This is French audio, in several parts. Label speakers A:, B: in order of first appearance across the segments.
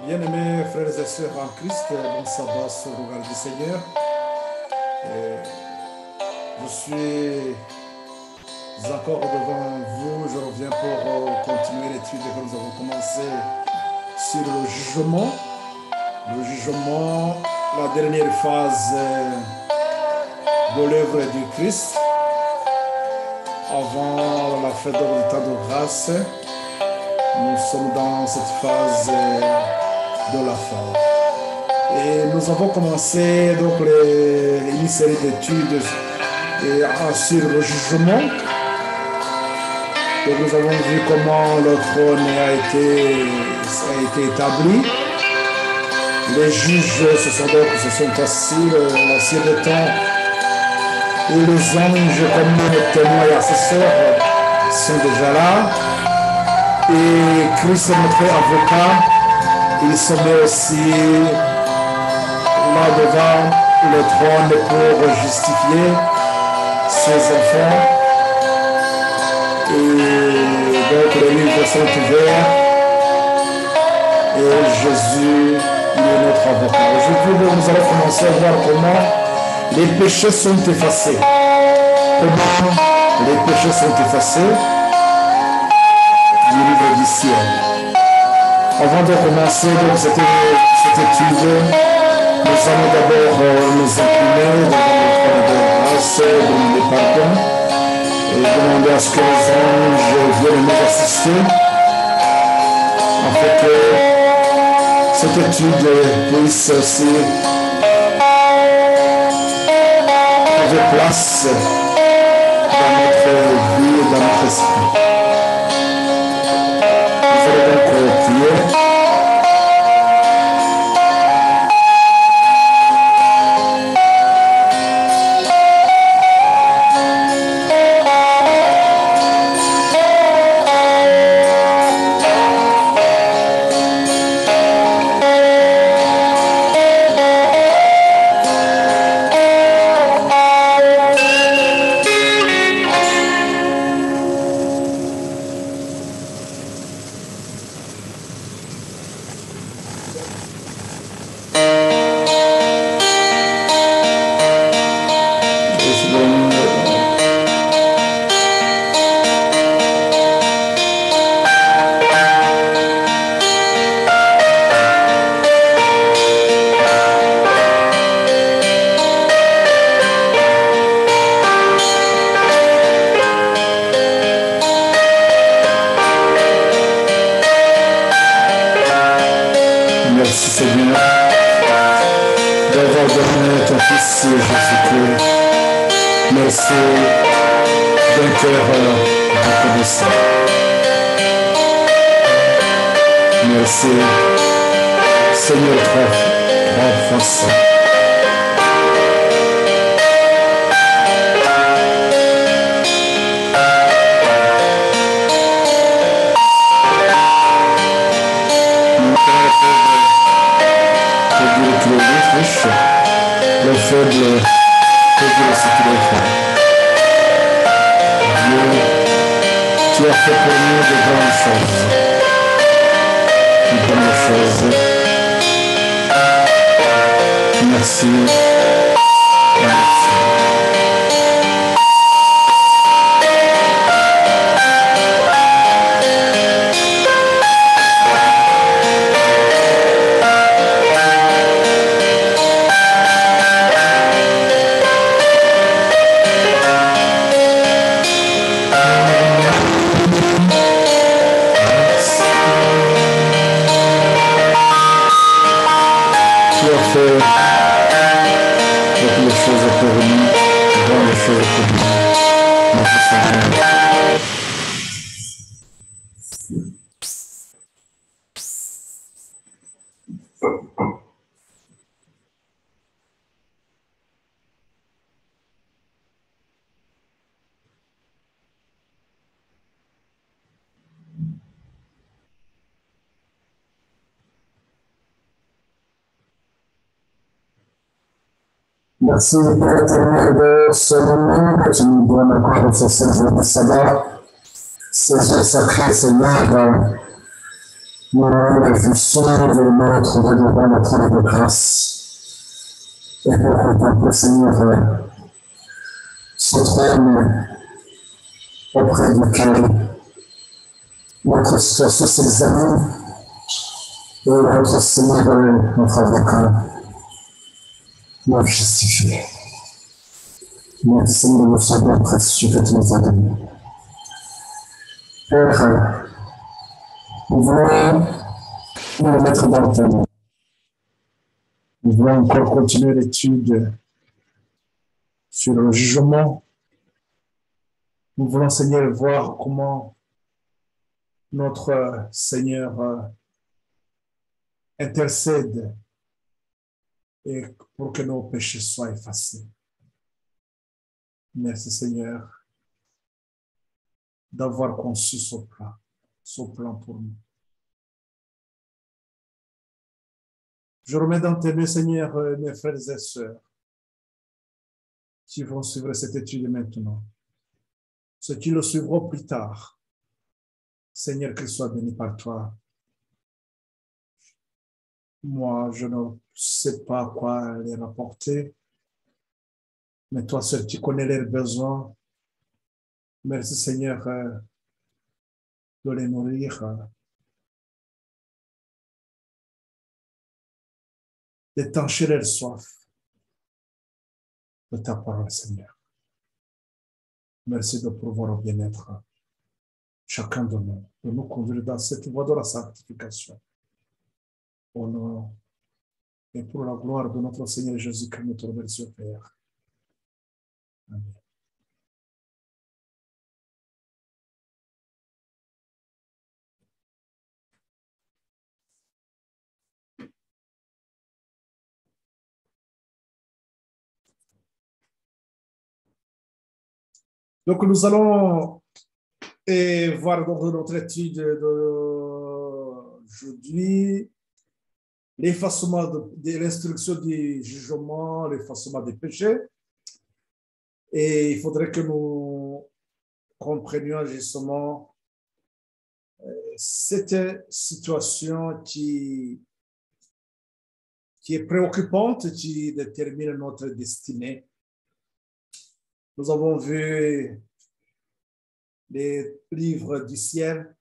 A: Bien-aimés frères et sœurs en Christ, bon sabbat sur le regard du Seigneur. Je suis encore devant vous, je reviens pour continuer l'étude que nous avons commencé sur le jugement. Le jugement, la dernière phase de l'œuvre du Christ, avant la fête de temps de grâce. Nous sommes dans cette phase de la fin. Et nous avons commencé donc une série d'études sur le jugement. Et nous avons vu comment le trône a été établi. Les juges se sont assis, l'ancien de temps, et les anges comme témoins et assesseurs sont déjà là. Et Christ, notre avocat, il se met aussi là devant le trône pour justifier ses enfants. Et donc les livres sont ouverts et Jésus, il est notre avocat. Aujourd'hui, nous allons commencer à voir comment les péchés sont effacés. Comment les péchés sont effacés du livre du ciel. Avant de commencer donc, cette étude, nous allons d'abord nous incliner devant le trône de grâce, demander pardon et demander à ce que les anges viennent nous assister afin que cette étude puisse aussi avoir place dans notre vie et dans notre esprit. Merci Père éternel de ce moment que tu nous donnes encore de ce 16e sabbat, ces jours sacrés, Seigneur. Nous réjouissons de notre devant la trône de grâce et pour contempler, Seigneur, ce trône auprès duquel notre situation s'examine et notre Seigneur, notre avocat, nous justifie. Merci Seigneur de notre don précieux que tu nous as donné. Père, nous voulons nous mettre dans ta main. Nous voulons encore continuer l'étude sur le jugement. Nous voulons, Seigneur, voir comment notre Seigneur intercède et pour que nos péchés soient effacés. Merci, Seigneur, d'avoir conçu ce plan pour nous. Je remets dans tes mains, Seigneur, mes frères et sœurs qui vont suivre cette étude maintenant. Ceux qui le suivront plus tard. Seigneur, qu'ils soient bénis par toi. Moi, je ne sais pas quoi les rapporter, mais toi seul, tu connais leurs besoins. Merci, Seigneur, de les nourrir, d'étancher leur soif de ta parole, Seigneur. Merci de pouvoir au bien-être chacun de nous conduire dans cette voie de la sanctification. Au nom et pour la gloire de notre Seigneur Jésus-Christ, notre remercions, Père. Amen. Donc, nous allons voir dans notre étude d'aujourd'hui l'effacement de l'instruction du jugement, l'effacement des péchés. Et il faudrait que nous comprenions justement cette situation qui est préoccupante, qui détermine notre destinée. Nous avons vu les livres du ciel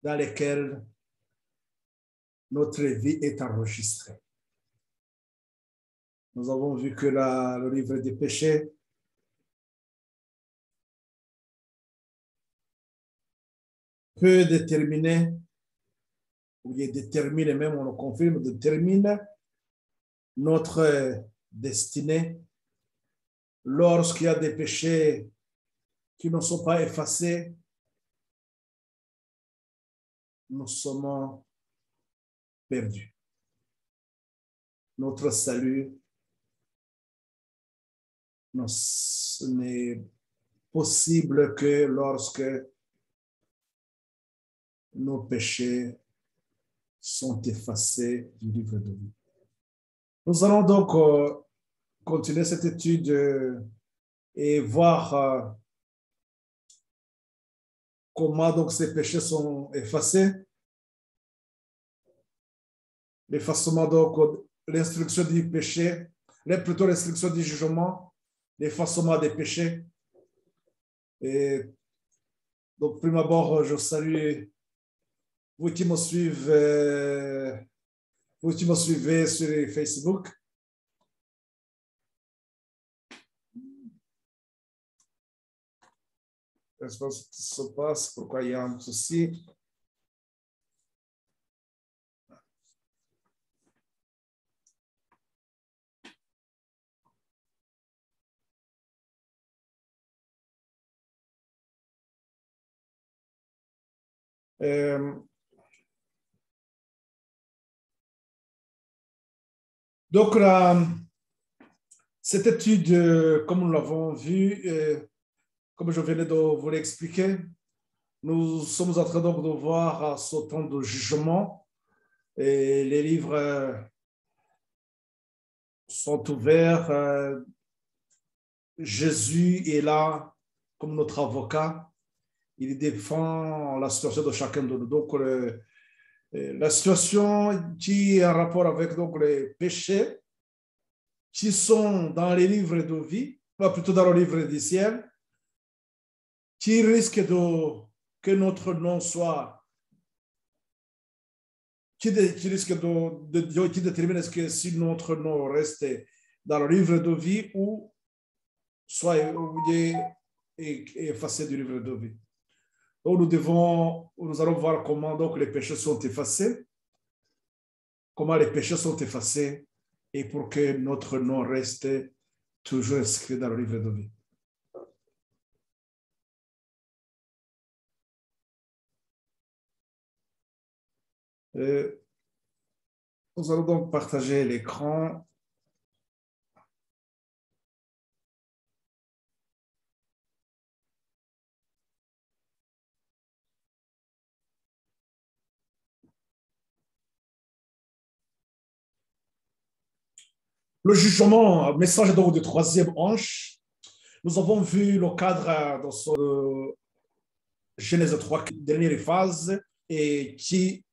A: dans lesquels notre vie est enregistrée. Nous avons vu que le livre des péchés peut déterminer, ou il détermine même, on le confirme, détermine notre destinée. Lorsqu'il y a des péchés qui ne sont pas effacés, nous sommes perdus. Notre salut n'est possible que lorsque nos péchés sont effacés du livre de vie. Nous allons donc continuer cette étude et voir comment donc ces péchés sont effacés. L'effacement, donc, l'instruction du péché, plutôt l'instruction du jugement, l'effacement des péchés. Et donc, prime abord, je salue vous qui me suivez sur Facebook. Je ne sais pas ce qui se passe, pourquoi il y a un souci. Donc, cette étude, comme nous l'avons vu, comme je venais de vous l'expliquer, nous sommes en train donc de voir ce temps de jugement. Et les livres sont ouverts. Jésus est là comme notre avocat. il défend la situation de chacun de nous. Donc, la situation qui est en rapport avec donc, les péchés qui sont dans les livres de vie, plutôt dans le livre du ciel, qui risque que notre nom soit, qui risque qui détermine est-ce que si notre nom reste dans le livre de vie ou soit effacé du livre de vie. Donc nous allons voir comment donc les péchés sont effacés, comment les péchés sont effacés et pour que notre nom reste toujours inscrit dans le livre de vie. Nous allons donc partager l'écran. Le jugement, message donc du troisième ange. Nous avons vu le cadre dans ce Genèse 3, dernière phase, et qui,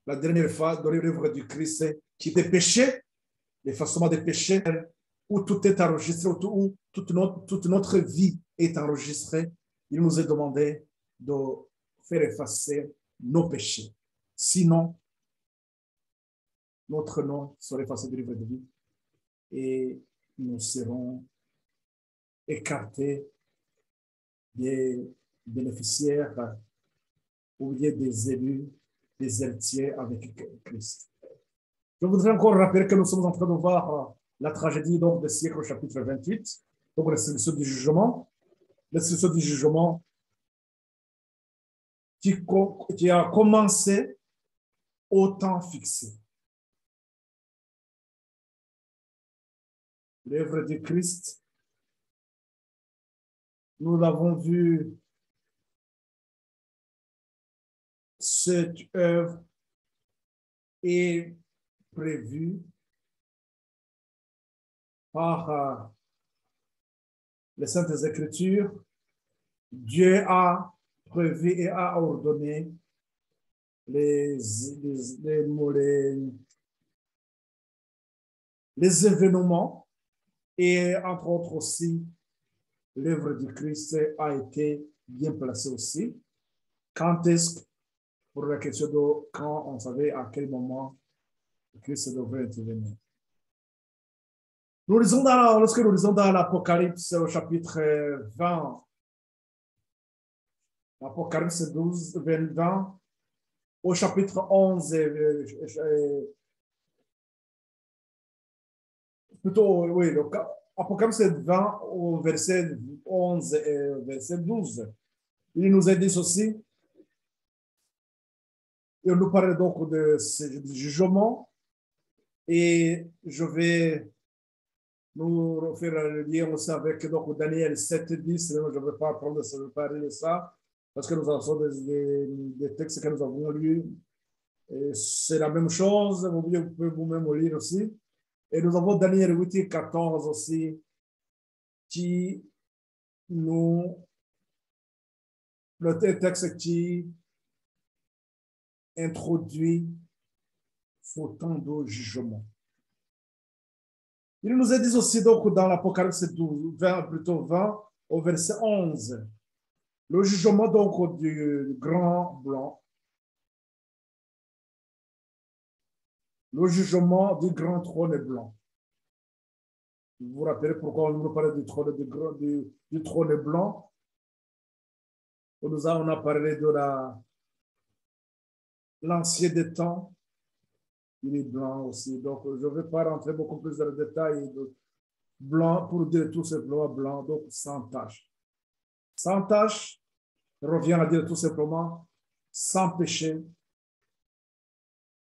A: la dernière phase dans le livre du Christ, qui est péché, l'effacement des péchés, où tout est enregistré, où toute notre vie est enregistrée. Il nous est demandé de faire effacer nos péchés. Sinon, notre nom serait effacé du livre de vie et nous serons écartés des bénéficiaires ou des élus, des héritiers avec Christ. Je voudrais encore rappeler que nous sommes en train de voir la tragédie donc, du siècle au chapitre 28, donc la solution du jugement. La solution du jugement qui a commencé au temps fixé. L'œuvre de Christ, nous l'avons vu, cette œuvre est prévue par les Saintes Écritures. Dieu a prévu et a ordonné les événements et entre autres aussi l'œuvre du Christ a été bien placée aussi. Quand est-ce, pour la question de quand on savait à quel moment le Christ devrait intervenir. Lorsque nous lisons dans l'Apocalypse au chapitre 20, l'Apocalypse 12, 20, au chapitre 11, plutôt, oui, Apocalypse 20 au verset 11 et verset 12. Il nous est dit ceci. Il nous parle donc de ce jugement et je vais nous faire le lien aussi avec donc, Daniel 7, 10. Je ne vais pas prendre parler de ça parce que nous avons des textes que nous avons lus. C'est la même chose, vous pouvez vous-même lire aussi. Et nous avons Daniel 8 et 14 aussi qui nous, le texte qui introduit ce temps de jugement. Il nous est dit aussi donc dans l'Apocalypse 20, plutôt 20, au verset 11, le jugement donc du grand blanc, le jugement du grand trône blanc. Vous vous rappelez pourquoi on nous parlait du trône blanc? On a parlé de l'ancien des temps. Il est blanc aussi. Donc, je ne vais pas rentrer beaucoup plus dans le détail de blanc pour dire tout simplement blanc, donc sans tache. Sans tache revient à dire tout simplement sans péché,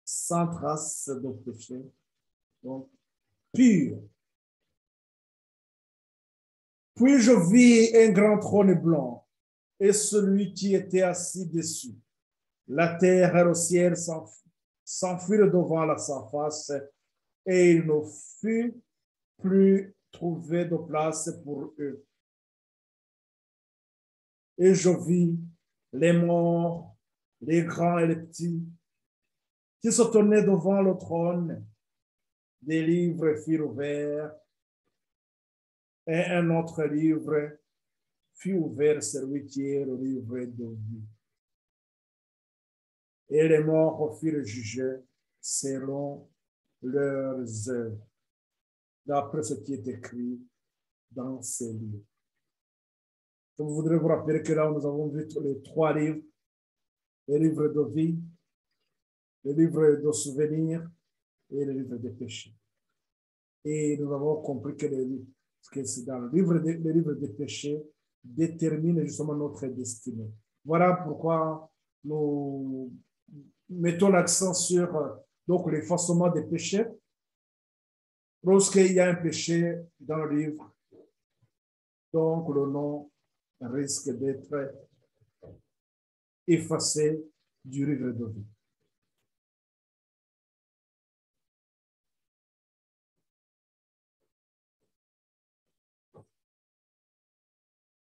A: sans trace de péché. Donc, pur. Puis je vis un grand trône blanc et celui qui était assis dessus. La terre et le ciel s'enfuirent devant sa face et il ne fut plus trouvé de place pour eux. Et je vis les morts, les grands et les petits, qui se tenaient devant le trône. Des livres furent ouverts, et un autre livre fut ouvert, celui qui est le livre de vie. Et les morts furent jugés selon leurs œuvres, d'après ce qui est écrit dans ces livres. Je voudrais vous rappeler que là, nous avons vu les trois livres, le livre de vie, le livre de souvenirs et le livre des péchés. Et nous avons compris que c'est dans le livre des péchés détermine justement notre destinée. Voilà pourquoi nous mettons l'accent sur donc l'effacement des péchés. Lorsqu'il y a un péché dans le livre, donc le nom risque d'être effacé du livre de vie.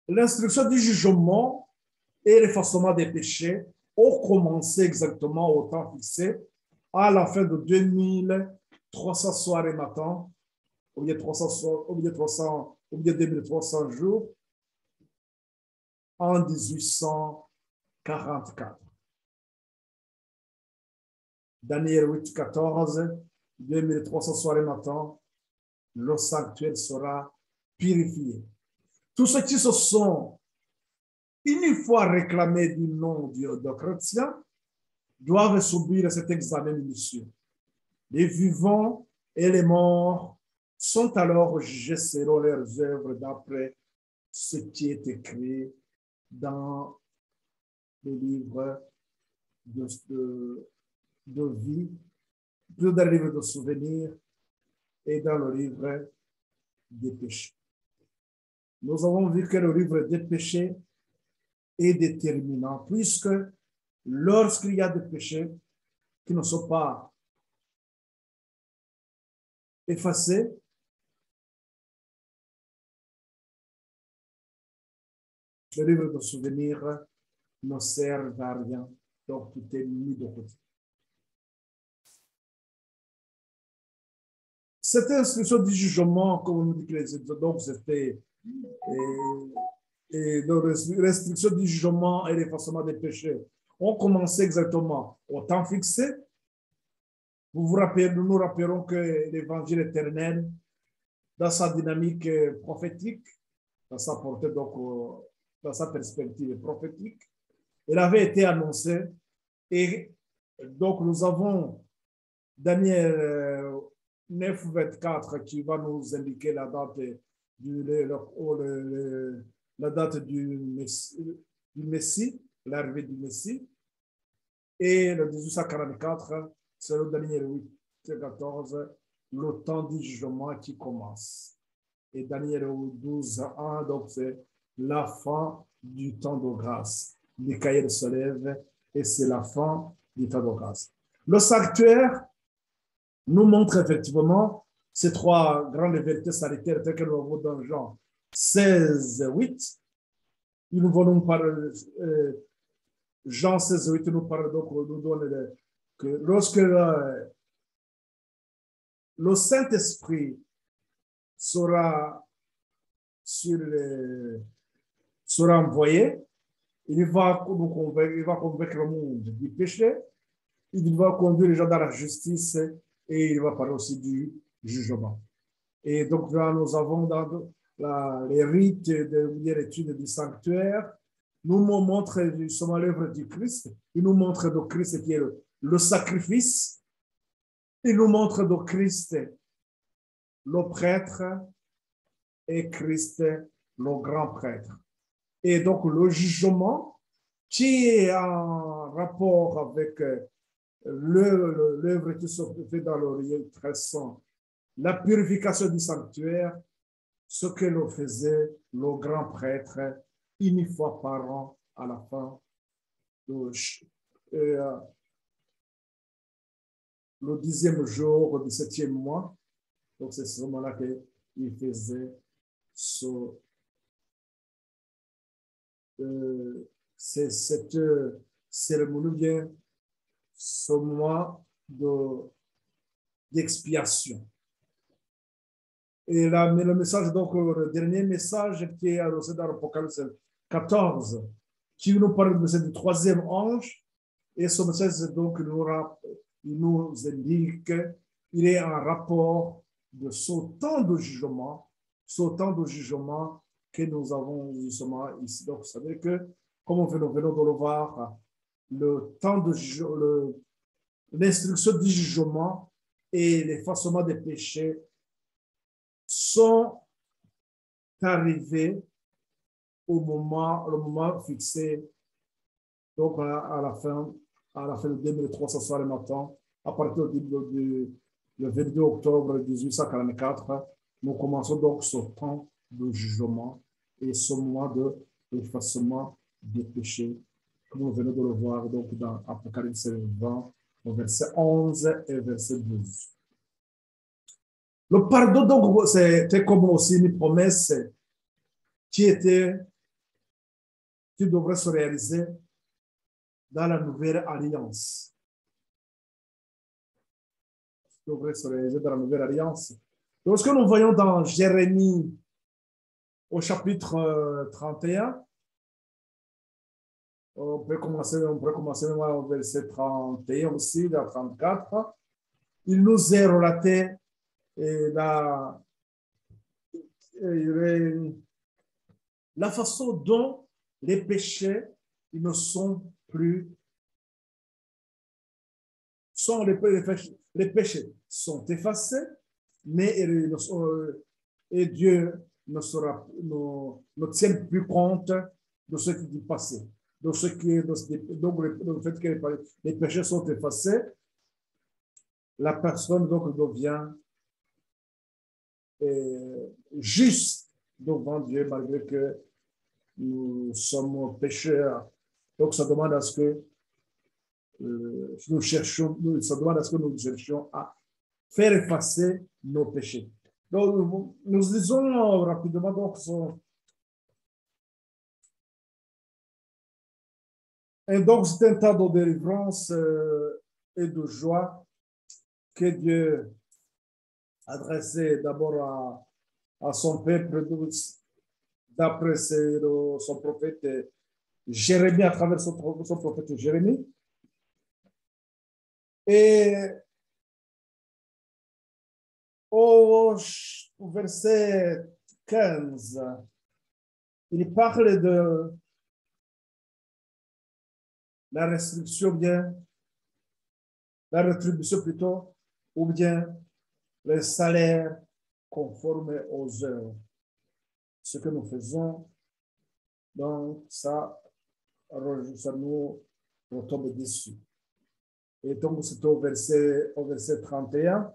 A: L'instruction du jugement et l'effacement des péchés ont commencé exactement au temps fixé, à la fin de 2300 soirs et matins, au milieu de 2300 jours, en 1844. Daniel 8, 14, 2300 soirs et matins, le sanctuaire sera purifié. Tous ceux qui se sont une fois réclamés du nom de chrétien doivent subir cet examen minutieux. Les vivants et les morts sont alors jugés selon leurs œuvres d'après ce qui est écrit dans le livre de vie, dans le livre de souvenirs et dans le livre des péchés. Nous avons vu que le livre des péchés est déterminant, puisque lorsqu'il y a des péchés qui ne sont pas effacés, le livre de souvenirs ne sert à rien, donc tout est mis de côté. Cette instruction du jugement, comme on nous dit que donc c'était et de restriction du jugement et l'effacement des péchés ont commencé exactement au temps fixé. Vous vous rappelez, nous nous rappelons que l'évangile éternel, dans sa dynamique prophétique, dans sa portée, donc, dans sa perspective prophétique, il avait été annoncé. Et donc, nous avons Daniel 9, 24 qui va nous indiquer la date la date du Messie, l'arrivée du Messie. Et le 1844, c'est le Daniel 8, 14, le temps du jugement qui commence. Et Daniel 12, 1, donc c'est la fin du temps de grâce. Michael se lève et c'est la fin du temps de grâce. Le sanctuaire nous montre effectivement ces trois grandes vérités sanitaires telles que nous avons dans Jean 16, 8. Nous voulons parler, Jean 16, 8 nous parle donc, nous donne que lorsque le Saint-Esprit sera envoyé, il va convaincre le monde du péché, il va conduire les gens dans la justice et il va parler aussi du jugement. Et donc là, nous avons dans les rites de l'étude du sanctuaire, nous montrent justement l'œuvre du Christ, il nous montre de Christ qui est le sacrifice, il nous montre de Christ le prêtre et Christ le grand prêtre. Et donc le jugement qui est en rapport avec l'œuvre qui se fait dans le lieu très saint, la purification du sanctuaire, ce que le faisait le grand prêtre une fois par an à la fin le 10e jour du 7e mois. Donc c'est ce moment-là qu'il faisait cette cérémonie, bien ce mois d'expiation. Et là, mais le message, donc, le dernier message qui est annoncé dans l'Apocalypse 14, qui nous parle du troisième ange, et ce message, donc, il nous indique qu'il est en rapport de ce temps de jugement que nous avons justement ici. Donc, vous savez que, comme nous venons de le voir, le temps de l'instruction du jugement et l'effacement des péchés sont arrivés le moment fixé, donc à la fin de 2300 le matin, à partir du 22 octobre 1844, nous commençons donc ce temps de jugement et ce mois de l'effacement des péchés, comme nous venons de le voir donc dans Apocalypse 20, verset 11 et verset 12. Le pardon, donc, c'était comme aussi une promesse qui devrait se réaliser dans la nouvelle alliance. Devrait se réaliser dans la nouvelle alliance. Lorsque nous voyons dans Jérémie au chapitre 31, on peut commencer au verset 31 aussi, dans 34, il nous est relaté la façon dont les péchés, ils ne sont plus, les péchés sont effacés, mais et Dieu ne tient plus compte de ce qui est passé. Donc, le fait que les péchés sont effacés, la personne donc devient juste devant Dieu, malgré que nous sommes pécheurs. Donc, ça demande à ce que nous cherchions à faire effacer nos péchés. Donc, nous lisons rapidement donc et donc c'est un temps de délivrance et de joie que Dieu adressé d'abord à son peuple, d'après son prophète Jérémie, à travers son prophète Jérémie. Et au verset 15, il parle de la restriction, bien, la rétribution plutôt, ou bien le salaire conforme aux heures. Ce que nous faisons, donc ça nous retombe dessus. Et donc, c'est au verset 31.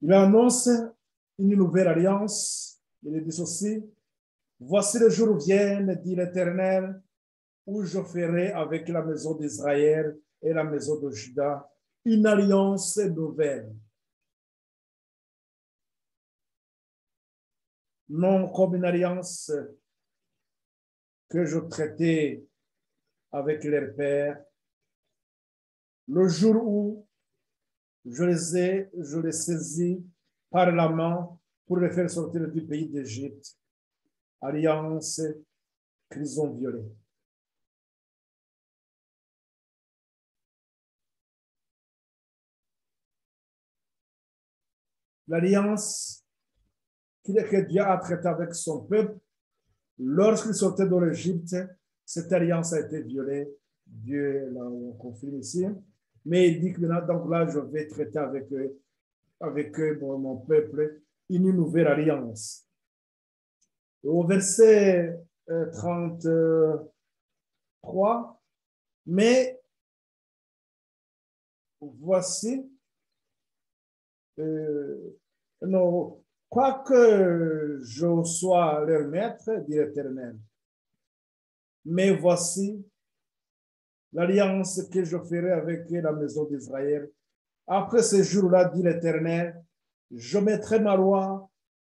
A: Il annonce une nouvelle alliance. Il dit ceci: voici le jour viennent, dit l'Éternel, où je ferai avec la maison d'Israël et la maison de Juda une alliance nouvelle. Non comme une alliance que je traitais avec leurs pères, le jour où je les saisis par la main pour les faire sortir du pays d'Égypte. Alliance qu'ils ont violée. L'alliance que Dieu a traitée avec son peuple, lorsqu'il sortait de l'Égypte, cette alliance a été violée. Dieu l'a confirmé ici. Mais il dit que maintenant, donc là, je vais traiter avec eux, mon peuple, une nouvelle alliance. Au verset 33, mais voici, non, quoique je sois leur maître, dit l'Éternel, mais voici l'alliance que je ferai avec la maison d'Israël. Après ces jours-là, dit l'Éternel, je mettrai ma loi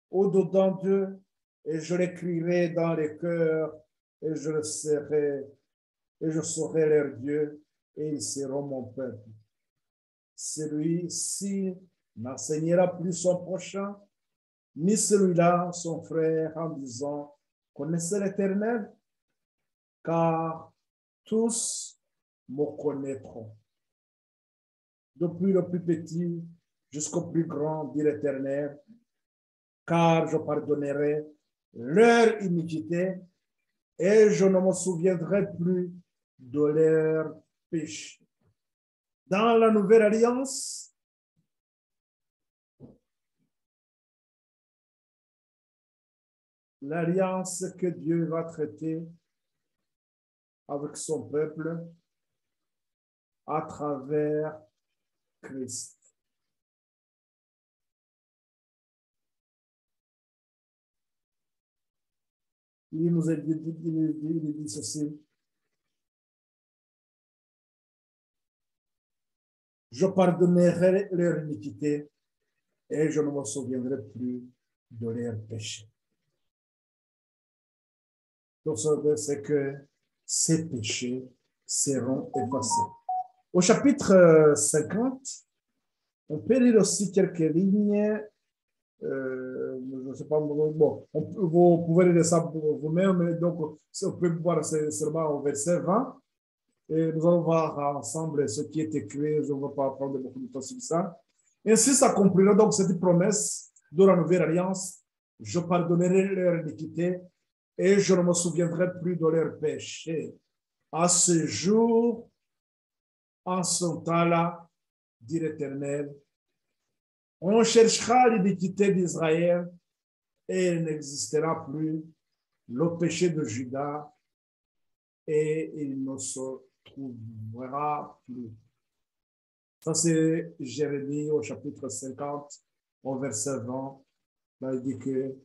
A: au-dedans d'eux et je l'écrirai dans les cœurs, et je le serai, et je serai leur Dieu, et ils seront mon peuple. Celui-ci n'enseignera plus son prochain, ni celui-là son frère, en disant, connaissez l'Éternel, car tous me connaîtront. Depuis le plus petit jusqu'au plus grand, dit l'Éternel, car je pardonnerai leur iniquité et je ne me souviendrai plus de leur péché. Dans la nouvelle alliance, l'alliance que Dieu va traiter avec son peuple à travers Christ. Il nous a dit ceci. Je pardonnerai leur iniquité et je ne me souviendrai plus de leurs péchés. Donc, ça veut dire que ces péchés seront effacés. Au chapitre 50, on peut lire aussi quelques lignes. Je ne sais pas, bon, vous pouvez lire ça vous-même, mais donc on peut voir seulement au verset 20. Et nous allons voir ensemble ce qui est écrit. Je ne vais pas prendre beaucoup de temps sur ça. Ainsi s'accomplira donc cette promesse de la nouvelle alliance. Je pardonnerai leur iniquité et je ne me souviendrai plus de leurs péchés. À ce jour, en ce temps-là, dit l'Éternel, on cherchera l'iniquité d'Israël et il n'existera plus le péché de Juda et il ne se trouvera plus. Ça, c'est Jérémie au chapitre 50, au verset 20. Là, il dit que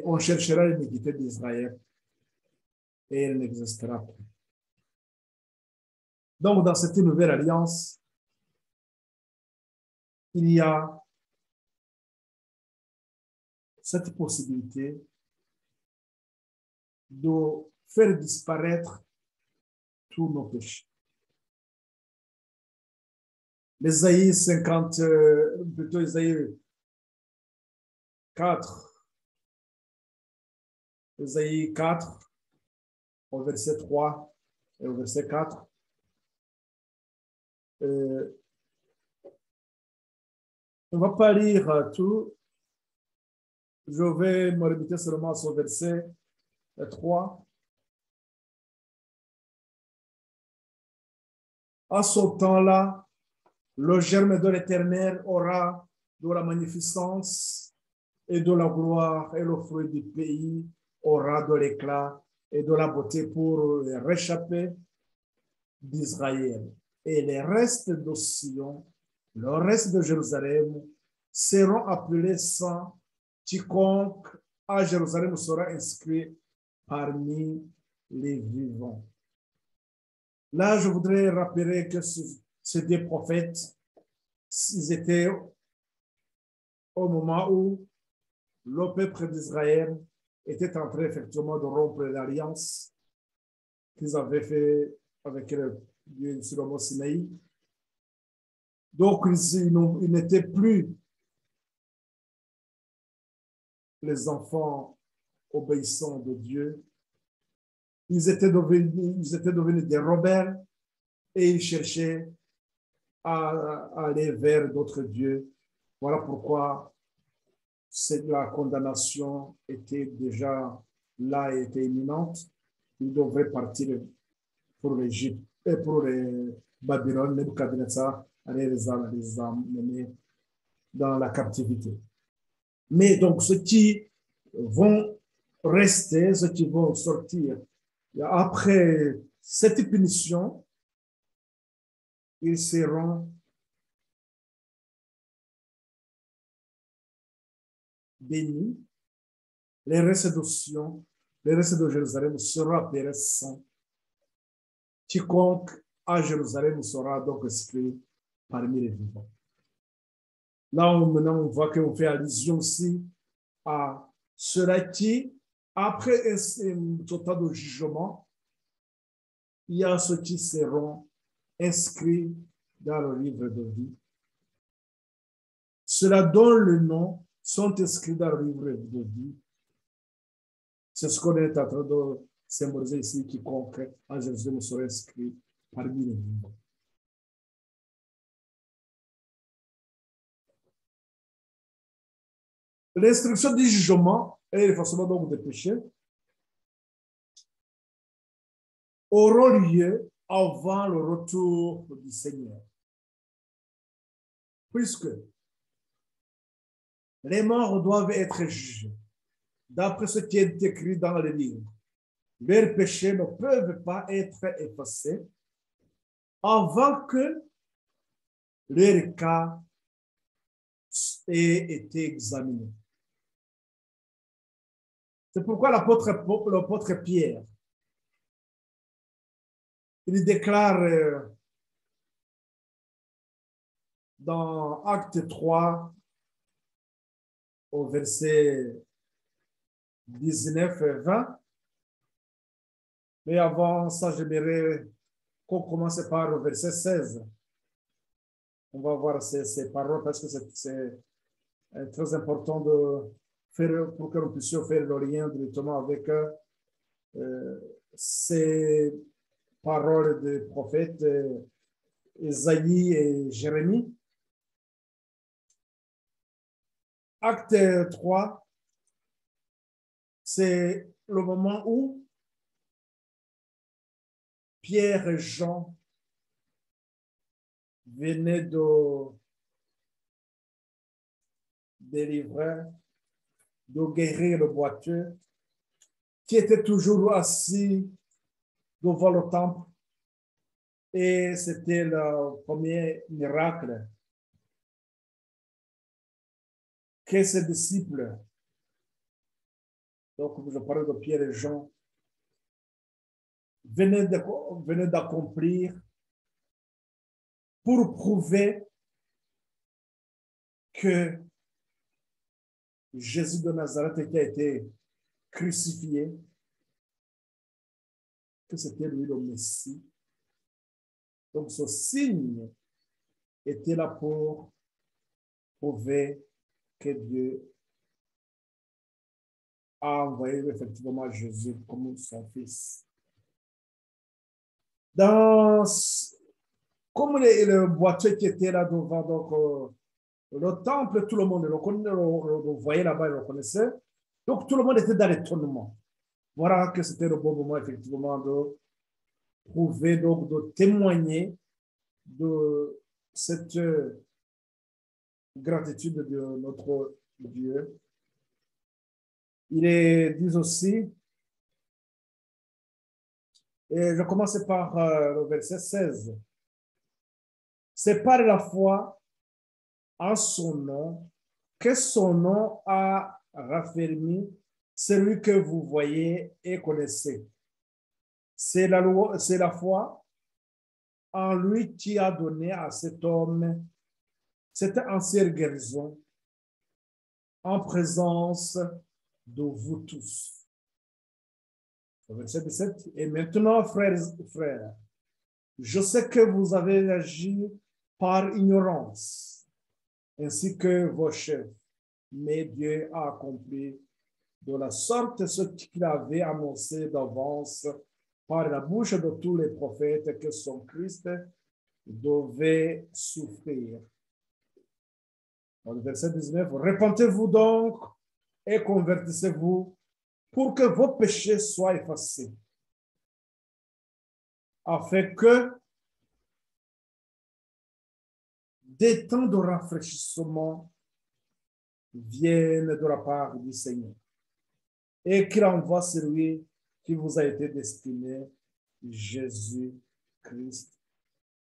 A: on cherchera l'iniquité d'Israël et elle n'existera plus. Donc, dans cette nouvelle alliance, il y a cette possibilité de faire disparaître tous nos péchés. L'Ésaïe 50, plutôt Ésaïe 4, Ésaïe 4, au verset 3 et au verset 4. On ne va pas lire tout. Je vais me limiter seulement sur verset 3. À ce temps-là, le germe de l'Éternel aura de la magnificence et de la gloire, et le fruit du pays aura de l'éclat et de la beauté pour les réchappés d'Israël. Et les restes de Sion, le reste de Jérusalem, seront appelés saints. Quiconque à Jérusalem sera inscrit parmi les vivants. Là, je voudrais rappeler que ces deux prophètes, ils étaient au moment où le peuple d'Israël était en train effectivement de rompre l'alliance qu'ils avaient fait avec le Dieu sur le mont Sinaï. Donc, ils n'étaient plus les enfants obéissants de Dieu. Ils étaient devenus des rebelles et ils cherchaient à aller vers d'autres dieux. Voilà pourquoi la condamnation était déjà là et était imminente. Ils devraient partir pour l'Égypte et pour les Babylone. Nebuchadnezzar allait les amener dans la captivité. Mais donc, ceux qui vont rester, ceux qui vont sortir, après cette punition, ils seront bénis. Les restes de Sion, les restes de Jérusalem seront appelés saints. Quiconque à Jérusalem sera donc inscrit parmi les vivants. Là, maintenant, on voit qu'on fait allusion aussi à Cela qui, après un total de jugement, il y a ceux qui seront inscrits dans le livre de vie. Ceux-là dont le nom sont inscrits dans le livre de vie. C'est ce qu'on est en train de symboliser ici, quiconque en Jérusalem sera inscrit parmi les vivants. L'instruction du jugement et l'effacement donc des péchés auront lieu avant le retour du Seigneur. Puisque les morts doivent être jugés, d'après ce qui est écrit dans le livre. Leurs péchés ne peuvent pas être effacés avant que leur cas ait été examiné. C'est pourquoi l'apôtre Pierre, il déclare dans Acte 3, au verset 19 et 20, mais avant ça, j'aimerais qu'on commence par le verset 16. On va voir ces paroles parce que c'est très important de faire pour que nous puissions faire le lien directement avec ces paroles des prophètes Isaïe et Jérémie. Acte 3, c'est le moment où Pierre et Jean venaient de délivrer, de guérir le boiteux, qui était toujours assis devant le temple. Et c'était le premier miracle que ses disciples, donc je parle de Pierre et Jean, venaient d'accomplir pour prouver que Jésus de Nazareth qui a été crucifié, que c'était lui le Messie. Donc ce signe était là pour prouver que Dieu a envoyé effectivement Jésus comme son fils. Comme le boiteux qui était là devant donc, le temple, tout le monde le voyait là-bas, il le connaissait. Donc tout le monde était dans l'étonnement. Voilà que c'était le bon moment effectivement de prouver, donc de témoigner de cette gratitude de notre Dieu. Il est dit aussi, et je commence par le verset 16, c'est par la foi en son nom que son nom a raffermi celui que vous voyez et connaissez. C'est la foi en lui qui a donné à cet homme cette ancienne guérison en présence de vous tous. Verset 17. Et maintenant, frères, je sais que vous avez agi par ignorance, ainsi que vos chefs, mais Dieu a accompli de la sorte ce qu'il avait annoncé d'avance par la bouche de tous les prophètes que son Christ devait souffrir. Dans le verset 19, repentez-vous donc et convertissez-vous pour que vos péchés soient effacés, afin que des temps de rafraîchissement viennent de la part du Seigneur et qu'il envoie celui qui vous a été destiné, Jésus-Christ,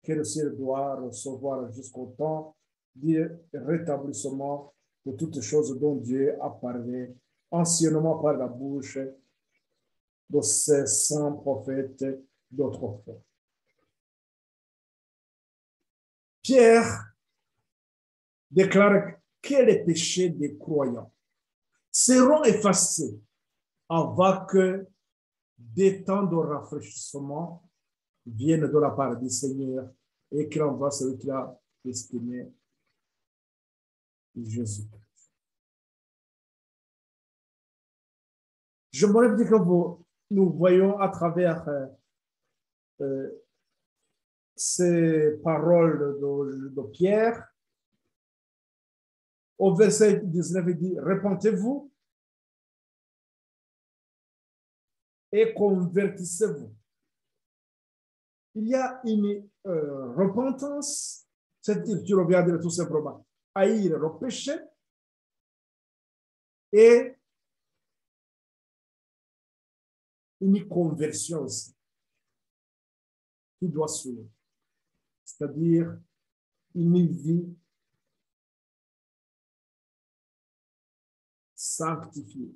A: que le ciel doit recevoir jusqu'au temps du rétablissement de toutes choses dont Dieu a parlé anciennement par la bouche de ses saints prophètes d'autrefois. Pierre déclare quel est le péché des croyants. seront effacés avant que des temps de rafraîchissement viennent de la part du Seigneur et qu'il envoie celui qu'il a destiné, Jésus. Je voudrais dire que nous voyons à travers ces paroles de Pierre, au verset 19, il dit, repentez-vous et convertissez-vous. Il y a une repentance, c'est-à-dire, tu reviens dire tout simplement, haïr le péché et une conversion aussi qui doit suivre, c'est-à-dire une vie sanctifiée,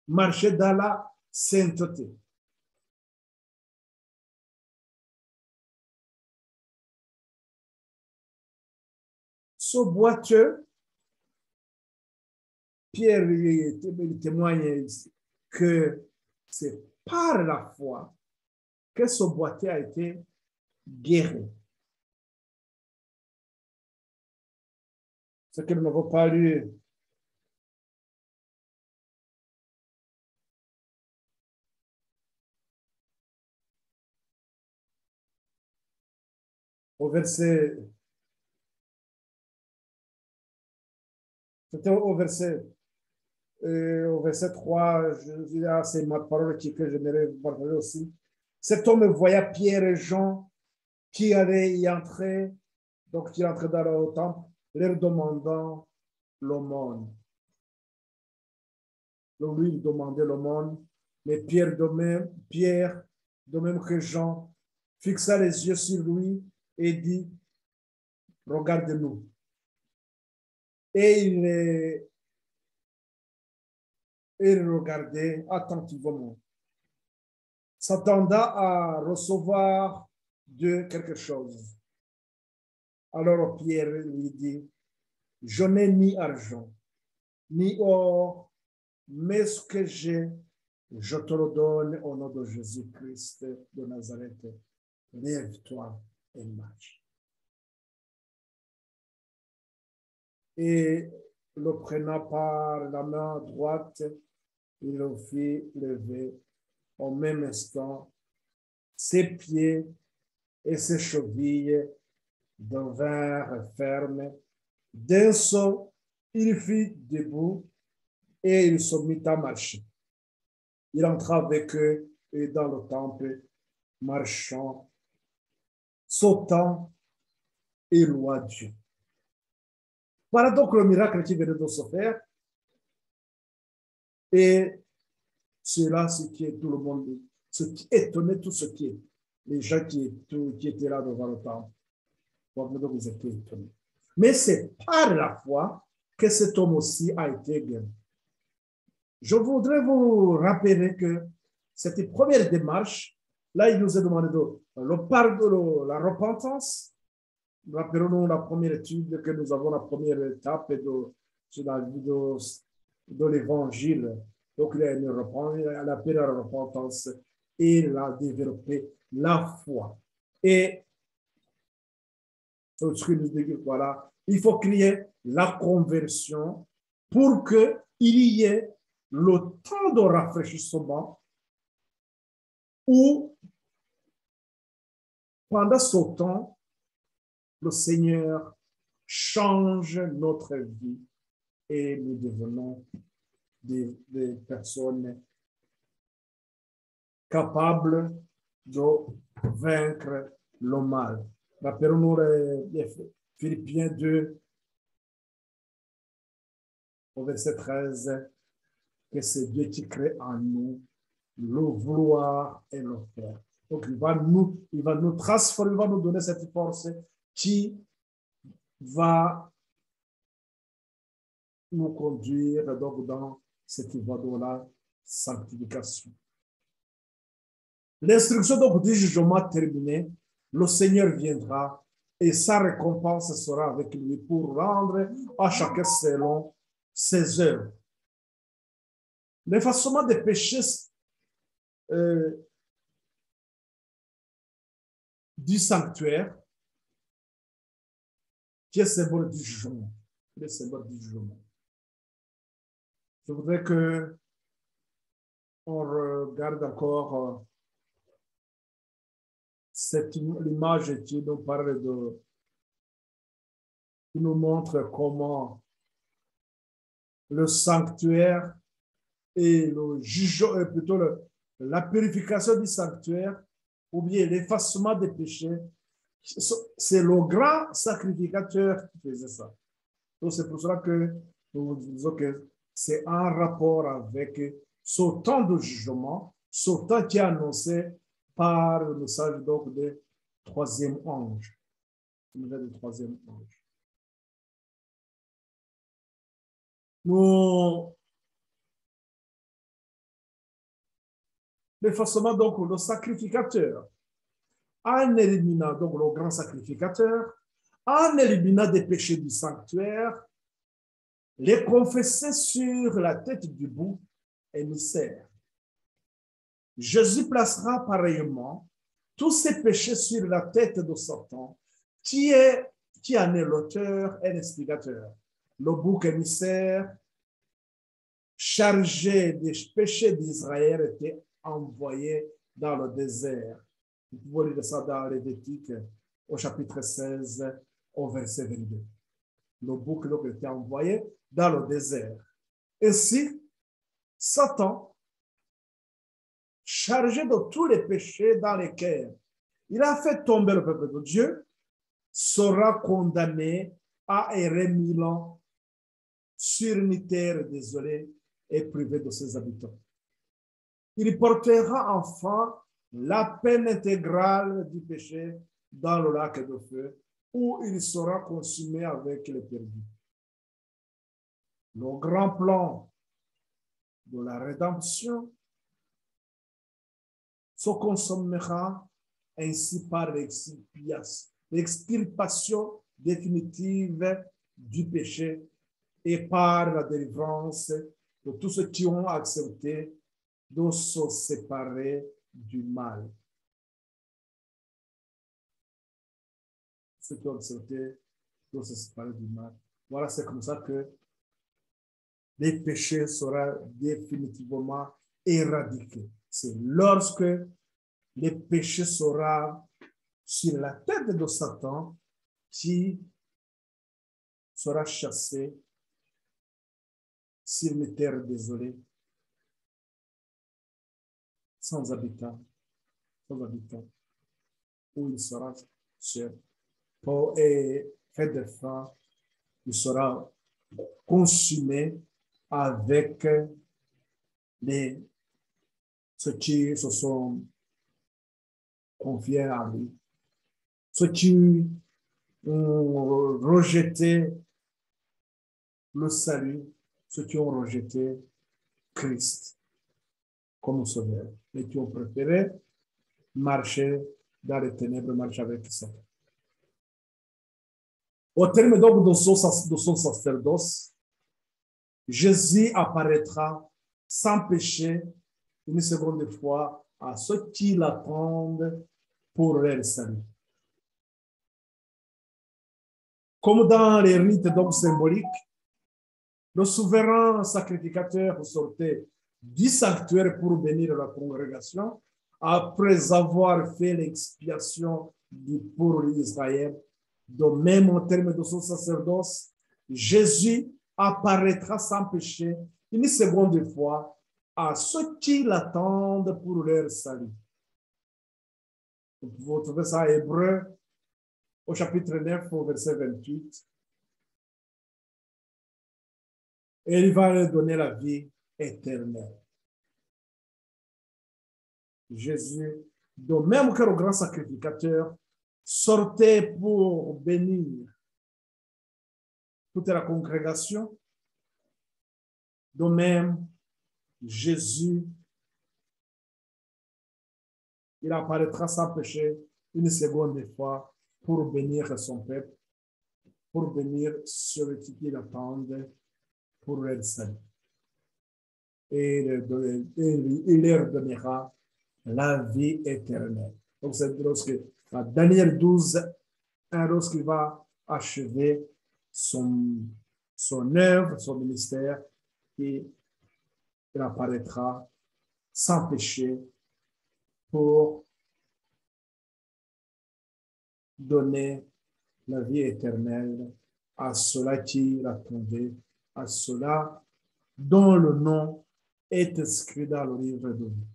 A: marcher dans la sainteté. Ce boiteux, Pierre témoigne que c'est par la foi que ce boiteux a été guéri. Ce que nous n'avons pas lu au verset, c'était au verset 3, c'est ma parole que j'aimerais partager aussi. Cet homme voya Pierre et Jean qui allaient y entrer, donc qui entraient dans le temple, leur demandant l'aumône. Donc lui, il demandait l'aumône, mais Pierre, de même que Jean, fixa les yeux sur lui et dit, regarde-nous. Et il regardait attentivement, s'attendant à recevoir de quelque chose. Alors Pierre lui dit, je n'ai ni argent, ni or, mais ce que j'ai, je te le donne au nom de Jésus-Christ de Nazareth. Lève-toi et marche. Et le prenant par la main droite, il le fit lever au même instant. Ses pieds et ses chevilles devinrent fermes. D'un saut, il fut debout et il se mit à marcher. Il entra avec eux et dans le temple, marchant, sautant et louant Dieu. Voilà donc le miracle qui venait de se faire. Et cela, ce qui est tout le monde, ce qui étonnait tout ce qui est, les gens qui étaient là devant le temple. Donc, ils étaient étonnés. Mais c'est par la foi que cet homme aussi a été guéri. Je voudrais vous rappeler que cette première démarche, là, il nous a demandé le pardon, la repentance. Rappelons-nous la première étude que nous avons, la première étape sur la vie de l'évangile. Donc, il a appelé la repentance et il a développé la foi. Et ce que nous disons, voilà, il faut qu'il y ait la conversion pour qu'il y ait le temps de rafraîchissement où, pendant ce temps, le Seigneur change notre vie et nous devenons des personnes capables de vaincre le mal. Rappelons-nous les Philippiens 2, au verset 13, que c'est Dieu qui crée en nous le vouloir et le faire. Donc, il va nous transformer, il va nous donner cette force qui va nous conduire donc dans cette voie de la sanctification. L'instruction donc du jugement terminée, le Seigneur viendra et sa récompense sera avec lui pour rendre à chacun selon ses œuvres. L'effacement des péchés du sanctuaire, qui est symbole du jugement. Le symbole du jugement. Je voudrais que on regarde encore cette image qui nous parle qui nous montre comment le sanctuaire et le jugement, plutôt la purification du sanctuaire, ou bien l'effacement des péchés, c'est le grand sacrificateur qui faisait ça. Donc, c'est pour cela que nous disons que c'est en rapport avec ce temps de jugement, ce temps qui est annoncé par le message donc du troisième ange. Le message du troisième ange. L'effacement donc le sacrificateur, en éliminant donc le grand sacrificateur, en éliminant des péchés du sanctuaire, les confesser sur la tête du bouc émissaire. Jésus placera pareillement tous ces péchés sur la tête de Satan, qui en est l'auteur et l'explicateur. Le bouc émissaire, chargé des péchés d'Israël, était envoyé dans le désert. Vous pouvez lire ça dans Lévitique au chapitre 16, au verset 22. Le bouc était envoyé dans le désert. Ainsi, Satan, chargé de tous les péchés dans lesquels il a fait tomber le peuple de Dieu, sera condamné à errer 1000 ans sur une terre désolée et privée de ses habitants. Il portera enfin la peine intégrale du péché dans le lac de feu, où il sera consumé avec les perdus. Le grand plan de la rédemption se consommera ainsi par l'extirpation définitive du péché et par la délivrance de tous ceux qui ont accepté de se séparer du mal. Ceux qui ont accepté de se séparer du mal. Voilà, c'est comme ça que les péchés seront définitivement éradiqués. C'est lorsque les péchés seront sur la tête de Satan qui sera chassé sur une terre désolée, sans habitants, où il sera seul. Et fait de faim, il sera consumé avec ceux qui se sont confiés à lui, ceux qui ont rejeté le salut, ceux qui ont rejeté Christ comme sauveur et qui ont préféré marcher dans les ténèbres, marcher avec Satan. Au terme donc de son sacerdoce, Jésus apparaîtra sans péché une seconde fois à ceux qui l'attendent pour leur salut. Comme dans les rites donc symboliques, le souverain sacrificateur sortait du sanctuaire pour bénir la congrégation après avoir fait l'expiation pour Israël. De même, au terme de son sacerdoce, Jésus apparaîtra sans péché une seconde fois à ceux qui l'attendent pour leur salut. Vous trouvez ça à Hébreux au chapitre 9, au verset 28. Et il va leur donner la vie éternelle. Jésus, de même que le grand sacrificateur, sortait pour bénir toute la congrégation. De même, Jésus, il apparaîtra sans péché une seconde fois pour bénir son peuple, pour bénir ceux qui l'attendent pour leur salut. et il leur donnera la vie éternelle. Donc, c'est lorsque, dans Daniel 12, lorsqu'il va achever son œuvre, son ministère, et il apparaîtra sans péché pour donner la vie éternelle à ceux-là qui l'attendaient, à ceux-là dont le nom est inscrit dans le livre de vie.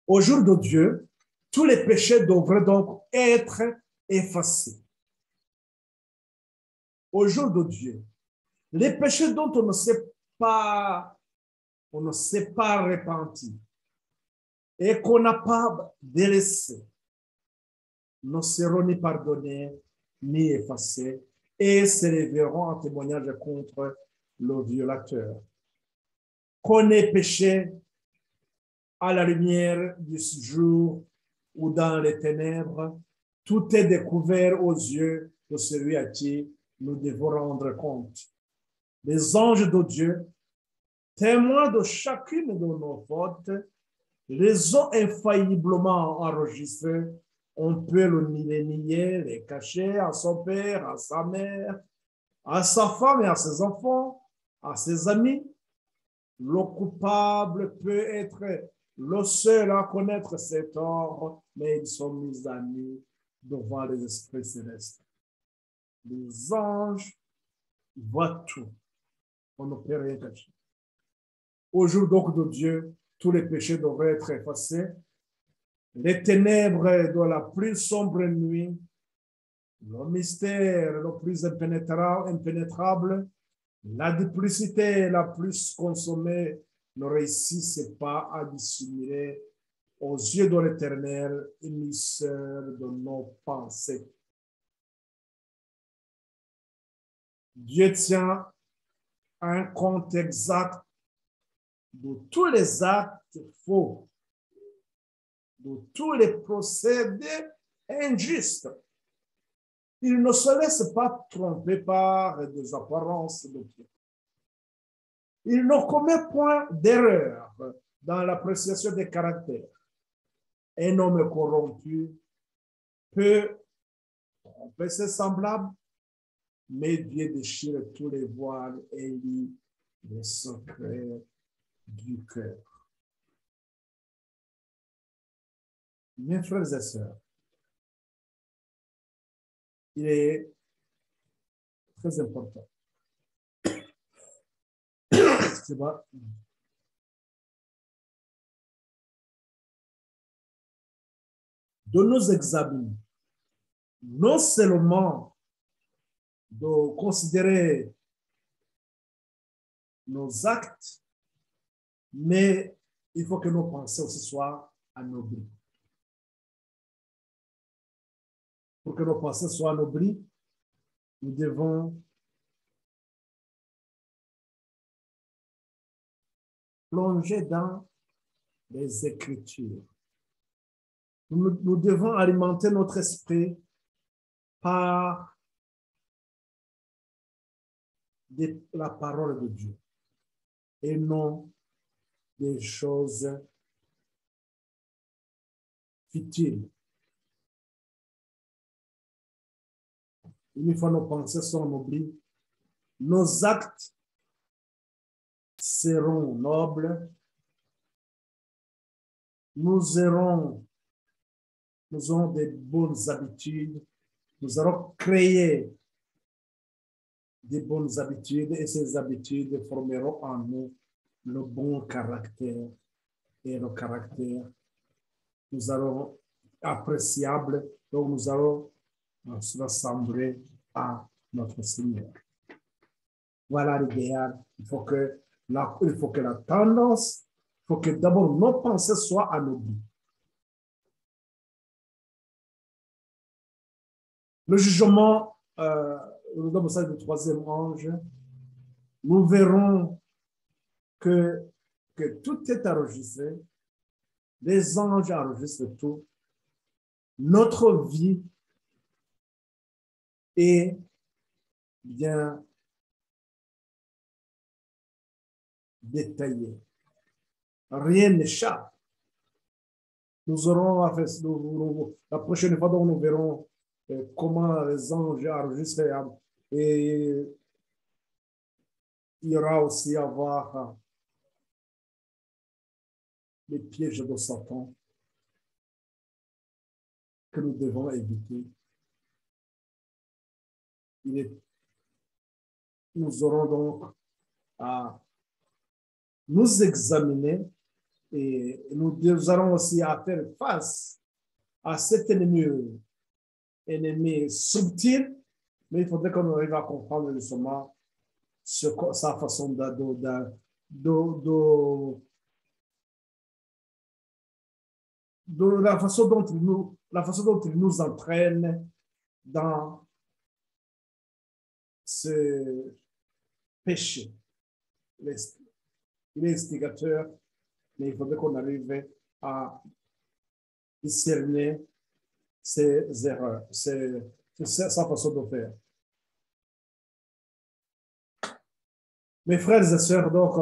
A: Au jour de Dieu, tous les péchés devraient donc être effacés. Au jour de Dieu, les péchés dont on ne s'est pas repenti et qu'on n'a pas délaissé ne seront ni pardonnés ni effacés et s'élèveront en témoignage contre le violateur. Qu'on ait péché à la lumière du jour ou dans les ténèbres, tout est découvert aux yeux de celui à qui nous devons rendre compte. Les anges de Dieu, témoins de chacune de nos fautes, les ont infailliblement enregistrés. On peut les nier, les cacher à son père, à sa mère, à sa femme et à ses enfants, à ses amis. Le coupable peut être le seul à connaître ses torts, mais ils sont mis à nu devant les esprits célestes. Les anges voient tout. On ne peut rien cacher. Au jour donc de Dieu, tous les péchés devraient être effacés. Les ténèbres de la plus sombre nuit, le mystère le plus impénétrable, la duplicité la plus consommée ne réussissent pas à dissimuler aux yeux de l'Éternel émisseur de nos pensées. Dieu tient un compte exact de tous les actes faux, de tous les procédés injustes. Il ne se laisse pas tromper par des apparences de Dieu. Il ne commet point d'erreur dans l'appréciation des caractères. Un homme corrompu peut tromper ses semblables, mais Dieu déchire tous les voiles et lit les secrets du cœur. Mes frères et sœurs, il est très important de nous examiner, non seulement de considérer nos actes, mais il faut que nos pensées aussi soient anoblies. Pour que nos pensées soient anoblies, nous devons plonger dans les Écritures. Nous devons alimenter notre esprit par la parole de Dieu et non des choses futiles. Une fois nos pensées sont anoblies, nos actes seront nobles, nous aurons des bonnes habitudes, nous allons créer des bonnes habitudes et ces habitudes formeront en nous le bon caractère et le caractère nous allons appréciable, donc nous allons se rassembler à notre Seigneur. Voilà l'idéal. Il faut que la tendance, il faut que d'abord nos pensées soient anoblies. Le jugement, le message du troisième ange, nous verrons que tout est enregistré. Les anges enregistrent tout. Notre vie est bien détaillé. Rien n'échappe. Nous aurons, la prochaine fois, donc, nous verrons comment les anges enregistrent. Et il y aura aussi à voir les pièges de Satan que nous devons éviter. Nous aurons donc à nous examiner et nous allons aussi à faire face à cet ennemi subtil, mais il faudrait qu'on arrive à comprendre justement sa façon la façon dont il nous entraîne dans ce péché. Il est instigateur, mais il faudrait qu'on arrive à discerner ses erreurs, sa façon de faire. Mes frères et sœurs, donc,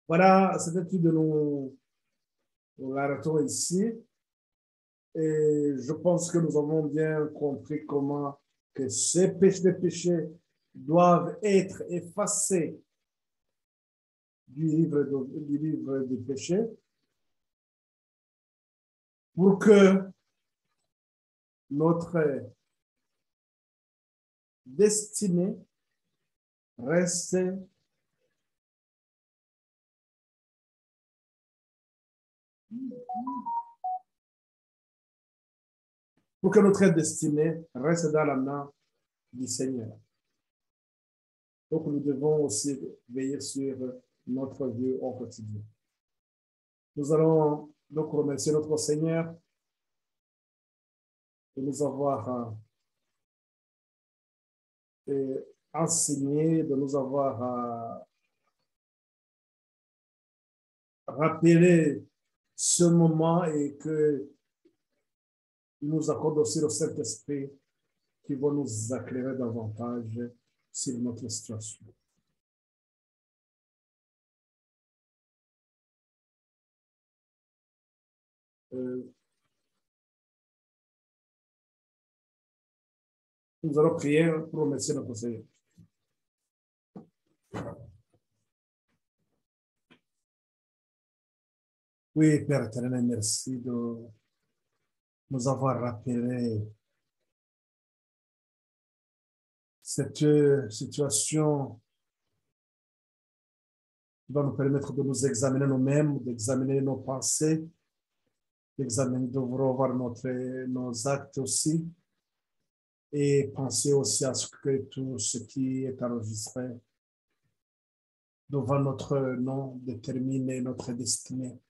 A: voilà, cette étude, nous l'arrêtons ici. Et je pense que nous avons bien compris comment que ces péchés doivent être effacés du livre du péché pour que notre destinée reste dans la main du Seigneur. Donc, nous devons aussi veiller sur notre vie au quotidien. Nous allons donc remercier notre Seigneur de nous avoir enseigné, de nous avoir rappelé ce moment et que nous accorde aussi le Saint-Esprit qui va nous éclairer davantage sur notre situation. Nous allons prier pour remercier notre Seigneur. Oui, Père éternel, merci de nous avoir rappelé cette situation qui va nous permettre de nous examiner nous-mêmes, d'examiner nos pensées, de revoir nos actes aussi, et penser aussi à ce que tout ce qui est enregistré devant notre nom détermine notre destinée.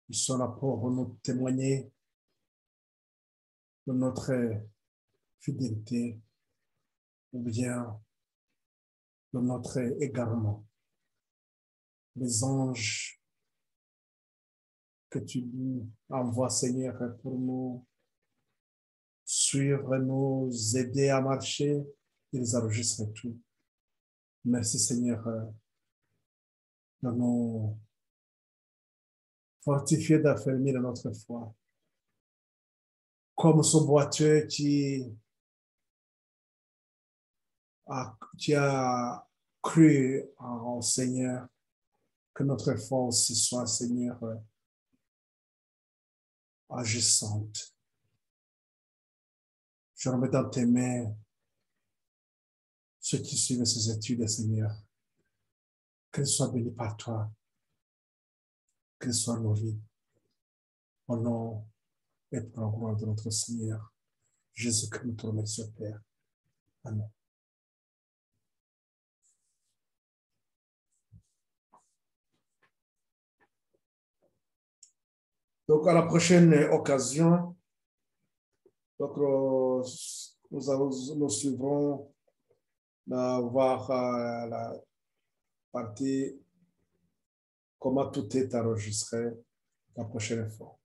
A: Ils sont là pour nous témoigner de notre fidélité ou bien de notre égarement. Les anges que tu envoies, Seigneur, pour nous suivre, nous aider à marcher, ils enregistrent tout. Merci, Seigneur, de nous fortifier, d'affermir notre foi. Comme ce boiteux qui a cru en Seigneur, que notre foi aussi soit, Seigneur, agissante. Je remets dans tes mains ceux qui suivent ces études, Seigneur. Qu'elles soient bénies par toi, qu'elles soient nourries. Au nom et pour la gloire de notre Seigneur, Jésus-Christ, nous te remercions, Père. Amen. Donc, à la prochaine occasion, donc, nous suivrons voir la partie comment tout est enregistré la prochaine fois.